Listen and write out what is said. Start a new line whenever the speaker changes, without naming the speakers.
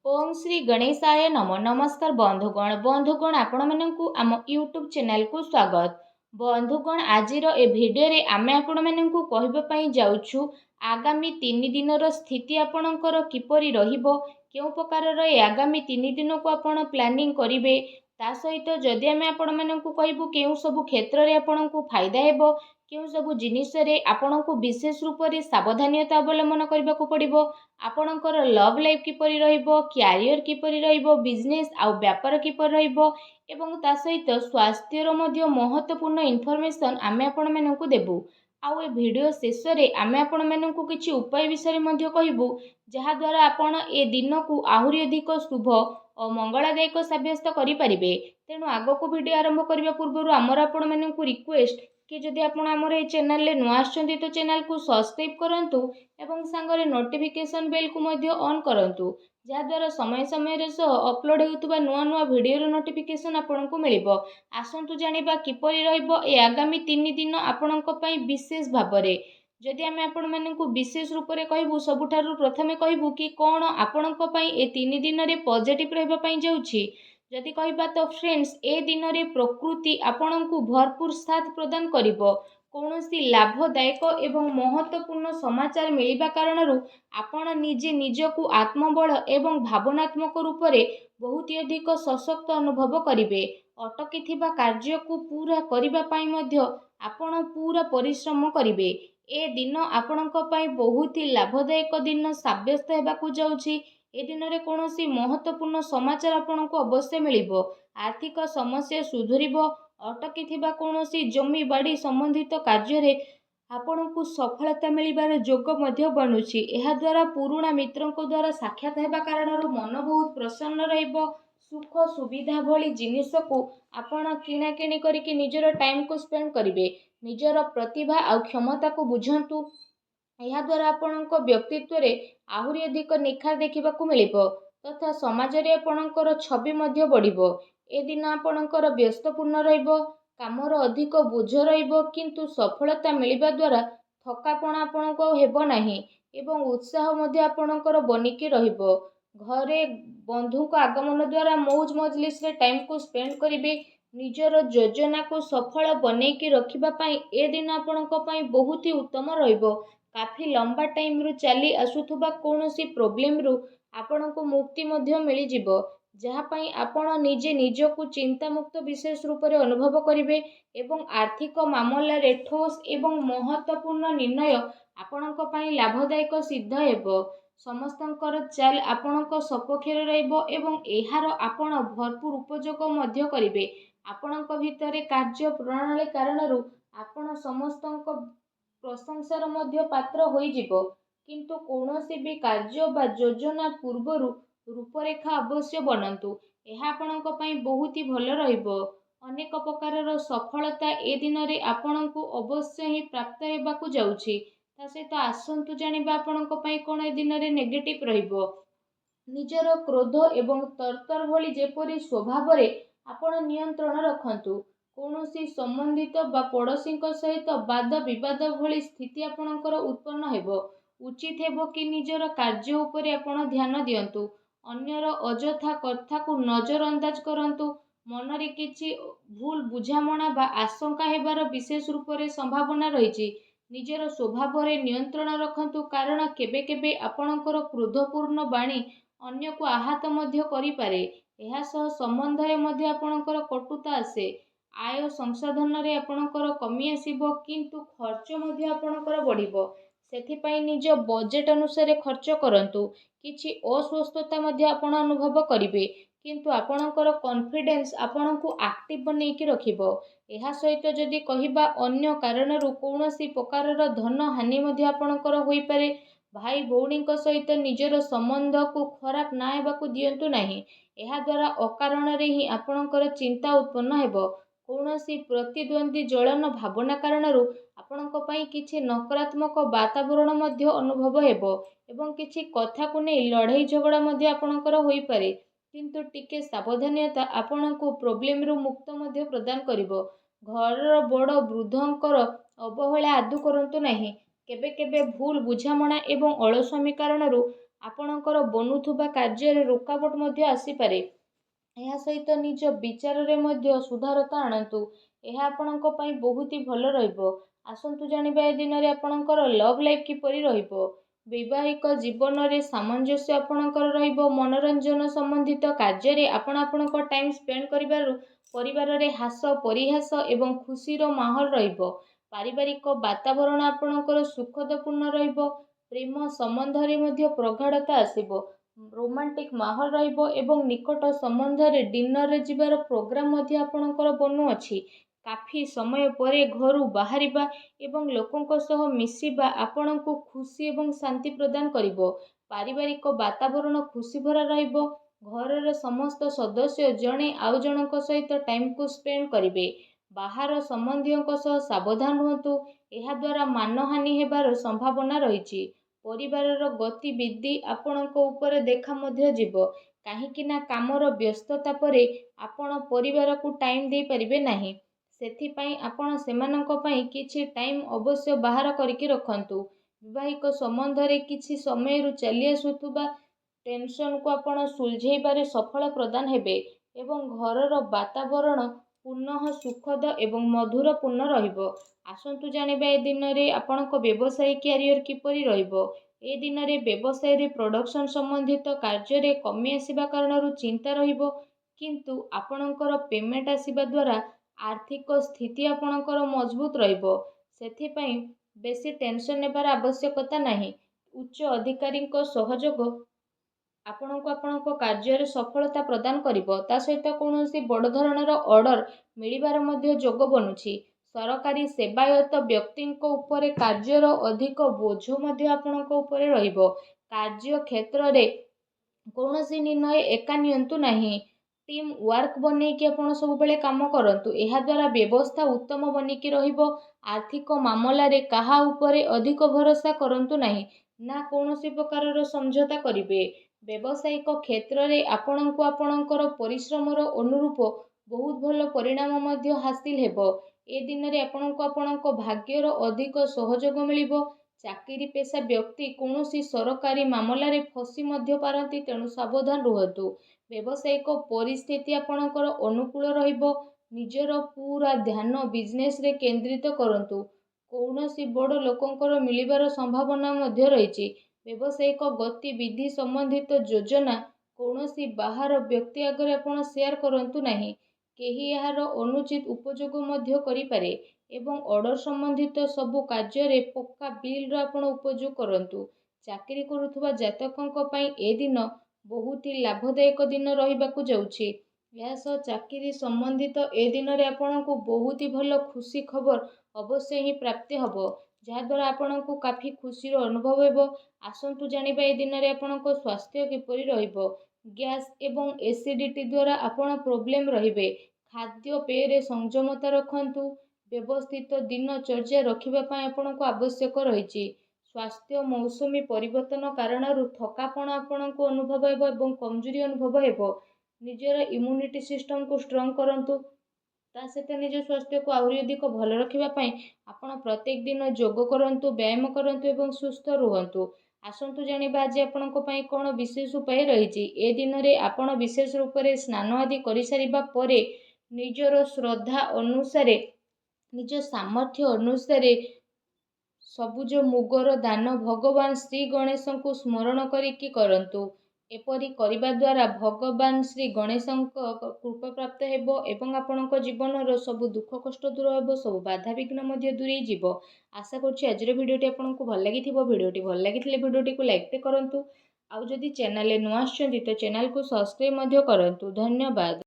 ओम श्री गणेशाय नम नमस्कार बंधुगण आपण मानकु आम यूट्यूब चैनल को स्वागत। बंधुगण आजिर ए भिडियो रे आमे आपण मानकु कहबा पई जाउछु आगामी 3 दिनर स्थिति आपणकर किपरि रहिबो, केउ प्रकार ए आगामी 3 दिन को आपण प्लानिंग करिवे, ता सहित जदि आमे आपण मानकु कहबु केउ सब क्षेत्र रे आपणकु फायदा हेबो, केउ सब जिनिस रे आपणकु विशेष रूप रे सावधानता अवलंबन करबाकू पड़िबो, आपणकर लव लाइफ किपरि रहिबो, क्यारियर किपरि रहिबो, बिजनेस आ व्यापार किपरि रहिबो एवं ता सहित स्वास्थ्यर मध्य महत्वपूर्ण इनफॉरमेशन आमे आपण मानकु देबु। आउ ए वीडियो शेष रे आमे आपण मानकु किछि उपाय विषय मध्य कहिबु, जहा द्वारा आपण ए दिन को आहुरी अधिक शुभ और मंगलदायक सब्यस्त करि परिबे। तेणु आगो को वीडियो आरंभ करबा पूर्व आमर आपण मानकु रिक्वेस्ट कि जदि आपण आमर ए चैनल ले नुआ आछंती तो चैनल को सब्सक्राइब करंतु एवं सांगरे नोटिफिकेशन बेल को मध्य ऑन करंतु, जहा द्वारा समय समय रे सो अपलोड हेउतबा नुआ नुआ वीडियो रो नोटिफिकेशन आपण को मिलिबो। आसंतु जानिबा किपरि रहइबो ए आगामी 3 दिन आपणक पई विशेष भाबरे। जदि आमे आपण मानकु विशेष रूप रे कहबु, सबुठारु प्रथमे कहबु कि कोन आपणक पई ए 3 दिन रे पॉजिटिव रहबा पई जाउछि। जदि कहबा तो फ्रेंड्स, ए दिन रे प्रकृति आपणकु भरपूर साथ प्रदान करिबो। कौनसी लाभदायक एवं महत्वपूर्ण समाचार मिलिबा कारणरू आपण निजे निजकु आत्मबल एवं भावनात्मक रूप रे बहुत अधिक सशक्त अनुभव करिवे। अटकी थिबा कार्य को पूरा करिबा पई मध्य आपण पूरा परिश्रम करिवे। ए दिन आपणक पई बहुत ही लाभदायक दिन साब्यस्त हेबाकू जाउछि। ए दिन रे कौनसी महत्वपूर्ण समाचार आपणको अवश्य मिलिबो। आर्थिक समस्या सुधुरिबो। अटकी थिबा कौनसी जमी बाड़ी संबंधित कार्य रे आपणको सफलता मिलिबार जोग मध्य बनुछि। एहा द्वारा पुराणा मित्रंको द्वारा साक्षात हेबा कारणरू मन बहुत प्रसन्न रहिबो। सुख सुविधा भली जिनिस को आपण किना किणी करिके निजर टाइम को स्पेंड करिवे। निजर प्रतिभा आ क्षमता को बुझंतु। यह द्वारा आपणको व्यक्तित्व रे आहुरी अधिक निखार देखिबाकू मिलिबो तथा समाज रे आपणकर छवि मध्य बढ़िबो। ए दिन आपणकर व्यस्तपूर्ण रहिबो, कामर अधिक बोझ रहिबो, किंतु सफलता मिलिबा द्वारा थकापण आपणको हेबो नाही एवं उत्साह मध्य आपणकर बनिकी रहिबो। घरे बंधु को आगमन द्वारा मौज मजलिस रे टाइम को स्पेंड करिवे। निजर योजना को सफल बनेकी रखिबा पई ए दिन आपणको पई बहुत ही उत्तम रहिबो। काफी लंबा टाइम रु चली आसुथुबा कौनसी प्रॉब्लम रु आपणको मुक्ति मध्य मिली जिवो, जहा पई आपण निजे निजकु चिंता मुक्त विशेष रूप रे अनुभव करिवे एवं आर्थिक मामला रे ठोस एवं महत्वपूर्ण निर्णय आपणक पई लाभदायक सिद्ध हेबो। समस्तंकर चाल आपणक सपक्षरे रहइबो एवं एहार आपण भरपूर उपयोग मध्य करिवे। आपणक भितरे कार्य प्रणाली कारणरू आपण समस्तंक प्रशंसार मध्य पात्र होई जिवो, किंतु कौनसी भी कार्य बा योजना पूर्वरु रूपरेखा अवश्य बनंतु। एहा आपणक पई बहुत ही भल रहिबो। अनेक प्रकारर सफलता ए दिन रे आपणकु अवश्य ही प्राप्त हेबाकू जाउछि। ता सहित आसंतु जानिबा आपणक पई कोन ए दिन रे नेगेटिव रहिबो। निजर क्रोध एवं तरतर भली जेपरि स्वभाव रे आपण नियंत्रण रखंतु। कौनसी संबंधित बा पड़ोसी सहित वाद विवाद भली स्थिति आपणकर उत्पन्न हेबो। उचित हेबो कि निजर कार्य उपरे आपण ध्यान दियंतु। अन्यर अजथा कथा को नजर अंदाज करंतु। मन रे किछि भूल बुझामणा बा आशंका हेबार विशेष रूप रे संभावना रहिछि। निजर स्वभाव रे नियंत्रण रखंतु, कारण केबे केबे आपणकर क्रोधपूर्ण बाणी अन्य को आहत मध्य करि पारे। एहा सह संबंध रे मध्य आपणकर कटुता आसे। आय संसाधन रे आपणकर कमी आसीबो, किंतु खर्च मध्य आपणकर बढ़िबो। सेथिपाई निज बजेट अनुसार खर्च करंतु। किछि अस्वस्थता मध्य आपण अनुभव करिवे, किंतु आपणकर कॉन्फिडेंस आपणकु एक्टिव बनेकी रखिबो। एहा सहित जदि कहिबा अन्य कारणरू कौनसी प्रकारर धन हानि मध्य आपणकर होई पारे। भाई भौणी सहित निजर संबंध को खराब ना हेबाकू दियंतु नाही। एहा द्वारा अकारण रे ही आपणकर चिंता उत्पन्न हेबो। कौनसी प्रतिद्वंदी जलन भावना कारणरू आपणक पई किछि नकारात्मक वातावरण मध्य अनुभव हेबो एवं किछि कथा को नै लड़ाई झगड़ा मध्य आपणकर होई पारे, किंतु टिके सावधानता आपणको प्रॉब्लम रु मुक्त मध्य प्रदान करिवो। घर बड़ वृद्धंकर अवहेला आदु करंतु नाही। केबे केबे भूल बुझामणा एवं अलस्वामी कारणरू ଆପଣଙ୍କର ବନୁଥିବା କାର୍ଯ୍ୟରେ ରୋକାବଟ ମଧ୍ୟ ଆସିପାରେ। ଏହା ସହିତ ନିଜ ବିଚାରରେ ମଧ୍ୟ ସୁଧାରତା ଆଣନ୍ତୁ। ଏହା ଆପଣଙ୍କ ପାଇଁ ବହୁତ ହି ଭଲ ରହିବ। ଆସନ୍ତୁ ଜାଣିବା ଏ ଦିନରେ ଆପଣଙ୍କର ଲଭ୍ ଲାଇଫ୍ କିପରି ରହିବ। ବୈବାହିକ ଜୀବନରେ ସାମଞ୍ଜସ୍ୟ ଆପଣଙ୍କର ରହିବ। ମନୋରଞ୍ଜନ ସମ୍ବନ୍ଧିତ କାର୍ଯ୍ୟରେ ଆପଣ ଆପଣଙ୍କ ଟାଇମ୍ ସ୍ପେଣ୍ଡ କରିବାରୁ ପରିବାରରେ ହାସ ପରିହାସ ଏବଂ ଖୁସିର ମାହୋଲ ରହିବ। ପାରିବାରିକ ବାତାବରଣ ଆପଣଙ୍କର ସୁଖଦପୂର୍ଣ୍ଣ ରହିବ। ପ୍ରେମ ସମ୍ବନ୍ଧରେ ମଧ୍ୟ ପ୍ରଗାଢ଼ତା ଆସିବ। ରୋମାଣ୍ଟିକ ମାହୋଲ ରହିବ ଏବଂ ନିକଟ ସମ୍ବନ୍ଧରେ ଡିନରରେ ଯିବାର ପ୍ରୋଗ୍ରାମ ମଧ୍ୟ ଆପଣଙ୍କର ବନୁଅଛି। କାଫି ସମୟ ପରେ ଘରୁ ବାହାରିବା ଏବଂ ଲୋକଙ୍କ ସହ ମିଶିବା ଆପଣଙ୍କୁ ଖୁସି ଏବଂ ଶାନ୍ତି ପ୍ରଦାନ କରିବ। ପାରିବାରିକ ବାତାବରଣ ଖୁସି ଭରା ରହିବ। ଘରର ସମସ୍ତ ସଦସ୍ୟ ଜଣେ ଆଉ ଜଣଙ୍କ ସହିତ ଟାଇମକୁ ସ୍ପେଣ୍ଡ କରିବେ। ବାହାର ସମ୍ବନ୍ଧୀୟଙ୍କ ସହ ସାବଧାନ ରୁହନ୍ତୁ। ଏହାଦ୍ୱାରା ମାନହାନି ହେବାର ସମ୍ଭାବନା ରହିଛି। ପରିବାରର ଗତିବିଧି ଆପଣଙ୍କ ଉପରେ ଦେଖା ମଧ୍ୟ ଯିବ। କାହିଁକି ନା କାମର ବ୍ୟସ୍ତତା ପରେ ଆପଣ ପରିବାରକୁ ଟାଇମ୍ ଦେଇପାରିବେ ନାହିଁ। ସେଥିପାଇଁ ଆପଣ ସେମାନଙ୍କ ପାଇଁ କିଛି ଟାଇମ୍ ଅବଶ୍ୟ ବାହାର କରିକି ରଖନ୍ତୁ। ବୈବାହିକ ସମ୍ବନ୍ଧରେ କିଛି ସମୟରୁ ଚାଲି ଆସୁଥିବା ଟେନସନକୁ ଆପଣ ସୁଲଝେଇବାରେ ସଫଳ ପ୍ରଦାନ ହେବେ ଏବଂ ଘରର ବାତାବରଣ ପୁନଃ ସୁଖଦ ଏବଂ ମଧୁରପୂର୍ଣ୍ଣ ରହିବ। ଆସନ୍ତୁ ଜାଣିବା ଏ ଦିନରେ ଆପଣଙ୍କ ବ୍ୟବସାୟିକ କ୍ୟାରିୟର କିପରି ରହିବ। ଏ ଦିନରେ ବ୍ୟବସାୟରେ ପ୍ରଡକ୍ସନ ସମ୍ବନ୍ଧିତ କାର୍ଯ୍ୟରେ କମି ଆସିବା କାରଣରୁ ଚିନ୍ତା ରହିବ, କିନ୍ତୁ ଆପଣଙ୍କର ପେମେଣ୍ଟ ଆସିବା ଦ୍ୱାରା ଆର୍ଥିକ ସ୍ଥିତି ଆପଣଙ୍କର ମଜବୁତ ରହିବ। ସେଥିପାଇଁ ବେଶୀ ଟେନସନ ନେବାର ଆବଶ୍ୟକତା ନାହିଁ। ଉଚ୍ଚ ଅଧିକାରୀଙ୍କ ସହଯୋଗ ଆପଣଙ୍କୁ ଆପଣଙ୍କ କାର୍ଯ୍ୟରେ ସଫଳତା ପ୍ରଦାନ କରିବ। ତା ସହିତ କୌଣସି ବଡ଼ ଧରଣର ଅର୍ଡର ମିଳିବାର ମଧ୍ୟ ଯୋଗ ବନୁଛି। ସରକାରୀ ସେବାୟତ ବ୍ୟକ୍ତିଙ୍କ ଉପରେ କାର୍ଯ୍ୟର ଅଧିକ ବୋଝ ମଧ୍ୟ ଆପଣଙ୍କ ଉପରେ ରହିବ। କାର୍ଯ୍ୟ କ୍ଷେତ୍ରରେ କୌଣସି ନିର୍ଣ୍ଣୟ ଏକା ନିଅନ୍ତୁ ନାହିଁ। ଟିମ୍ ୱାର୍କ ବନେଇକି ଆପଣ ସବୁବେଳେ କାମ କରନ୍ତୁ। ଏହାଦ୍ୱାରା ବ୍ୟବସ୍ଥା ଉତ୍ତମ ବନିକି ରହିବ। ଆର୍ଥିକ ମାମଲାରେ କାହା ଉପରେ ଅଧିକ ଭରସା କରନ୍ତୁ ନାହିଁ, ନା କୌଣସି ପ୍ରକାରର ସମଝୋତା କରିବେ। ବ୍ୟବସାୟିକ କ୍ଷେତ୍ରରେ ଆପଣଙ୍କୁ ଆପଣଙ୍କର ପରିଶ୍ରମର ଅନୁରୂପ ବହୁତ ଭଲ ପରିଣାମ ମଧ୍ୟ ହାସିଲ ହେବ। ଏ ଦିନରେ ଆପଣଙ୍କୁ ଆପଣଙ୍କ ଭାଗ୍ୟର ଅଧିକ ସହଯୋଗ ମିଳିବ। ଚାକିରି ପେଶା ବ୍ୟକ୍ତି କୌଣସି ସରକାରୀ ମାମଲାରେ ଫସି ମଧ୍ୟ ପାରନ୍ତି, ତେଣୁ ସାବଧାନ ରୁହନ୍ତୁ। ବ୍ୟବସାୟିକ ପରିସ୍ଥିତି ଆପଣଙ୍କର ଅନୁକୂଳ ରହିବ। ନିଜର ପୁରା ଧ୍ୟାନ ବିଜନେସରେ କେନ୍ଦ୍ରିତ କରନ୍ତୁ। କୌଣସି ବଡ଼ ଲୋକଙ୍କର ମିଳିବାର ସମ୍ଭାବନା ମଧ୍ୟ ରହିଛି। ବ୍ୟବସାୟିକ ଗତିବିଧି ସମ୍ବନ୍ଧିତ ଯୋଜନା କୌଣସି ବାହାର ବ୍ୟକ୍ତି ଆଗରେ ଆପଣ ସେୟାର କରନ୍ତୁ ନାହିଁ। କେହି ଏହାର ଅନୁଚିତ ଉପଯୋଗ ମଧ୍ୟ କରିପାରେ ଏବଂ ଅର୍ଡର ସମ୍ବନ୍ଧିତ ସବୁ କାର୍ଯ୍ୟରେ ପକ୍କା ବିଲ୍ର ଆପଣ ଉପଯୋଗ କରନ୍ତୁ। ଚାକିରି କରୁଥିବା ଜାତକଙ୍କ ପାଇଁ ଏ ଦିନ ବହୁତ ହି ଲାଭଦାୟକ ଦିନ ରହିବାକୁ ଯାଉଛି। ଏହା ସହ ଚାକିରି ସମ୍ବନ୍ଧିତ ଏ ଦିନରେ ଆପଣଙ୍କୁ ବହୁତ ହି ଭଲ ଖୁସି ଖବର ଅବଶ୍ୟ ହିଁ ପ୍ରାପ୍ତି ହେବ, ଯାହାଦ୍ୱାରା ଆପଣଙ୍କୁ କାଫି ଖୁସିର ଅନୁଭବ ହେବ। ଆସନ୍ତୁ ଜାଣିବା ଏ ଦିନରେ ଆପଣଙ୍କ ସ୍ୱାସ୍ଥ୍ୟ କିପରି ରହିବ। ଗ୍ୟାସ୍ ଏବଂ ଏସିଡିଟି ଦ୍ୱାରା ଆପଣ ପ୍ରୋବ୍ଲେମ ରହିବେ। ଖାଦ୍ୟପେୟରେ ସଂଯମତା ରଖନ୍ତୁ। ବ୍ୟବସ୍ଥିତ ଦିନଚର୍ଯ୍ୟା ରଖିବା ପାଇଁ ଆପଣଙ୍କୁ ଆବଶ୍ୟକ ରହିଛି। ସ୍ୱାସ୍ଥ୍ୟ ମୌସୁମୀ ପରିବର୍ତ୍ତନ କାରଣରୁ ଥକାପଣ ଆପଣଙ୍କୁ ଅନୁଭବ ହେବ ଏବଂ କମଜୋରି ଅନୁଭବ ହେବ। ନିଜର ଇମ୍ୟୁନିଟି ସିଷ୍ଟମକୁ ଷ୍ଟ୍ରଙ୍ଗ କରନ୍ତୁ। ତା ସହିତ ନିଜ ସ୍ୱାସ୍ଥ୍ୟକୁ ଆହୁରି ଅଧିକ ଭଲ ରଖିବା ପାଇଁ ଆପଣ ପ୍ରତ୍ୟେକ ଦିନ ଯୋଗ କରନ୍ତୁ, ବ୍ୟାୟାମ କରନ୍ତୁ ଏବଂ ସୁସ୍ଥ ରୁହନ୍ତୁ। ଆସନ୍ତୁ ଜାଣିବା ଆଜି ଆପଣଙ୍କ ପାଇଁ କ'ଣ ବିଶେଷ ଉପାୟ ରହିଛି। ଏ ଦିନରେ ଆପଣ ବିଶେଷ ରୂପରେ ସ୍ନାନ ଆଦି କରିସାରିବା ପରେ ନିଜର ଶ୍ରଦ୍ଧା ଅନୁସାରେ, ନିଜ ସାମର୍ଥ୍ୟ ଅନୁସାରେ ସବୁଜ ମୁଗର ଦାନ ଭଗବାନ ଶ୍ରୀ ଗଣେଶଙ୍କୁ ସ୍ମରଣ କରିକି କରନ୍ତୁ। ଏପରି କରିବା ଦ୍ୱାରା ଭଗବାନ ଶ୍ରୀ ଗଣେଶଙ୍କ କୃପା ପ୍ରାପ୍ତ ହେବ ଏବଂ ଆପଣଙ୍କ ଜୀବନର ସବୁ ଦୁଃଖ କଷ୍ଟ ଦୂର ହେବ, ସବୁ ବାଧାବିଘ୍ନ ମଧ୍ୟ ଦୂରେଇ ଯିବ। ଆଶା କରୁଛି ଆଜିର ଭିଡ଼ିଓଟି ଆପଣଙ୍କୁ ଭଲ ଲାଗିଥିବ। ଭିଡ଼ିଓଟି ଭଲ ଲାଗିଥିଲେ ଭିଡ଼ିଓଟିକୁ ଲାଇକ୍ କରନ୍ତୁ। ଆଉ ଯଦି ଚ୍ୟାନେଲରେ ନୂଆ ଆସିଛନ୍ତି ତ ଚ୍ୟାନେଲକୁ ସବସ୍କ୍ରାଇବ୍ ମଧ୍ୟ କରନ୍ତୁ। ଧନ୍ୟବାଦ।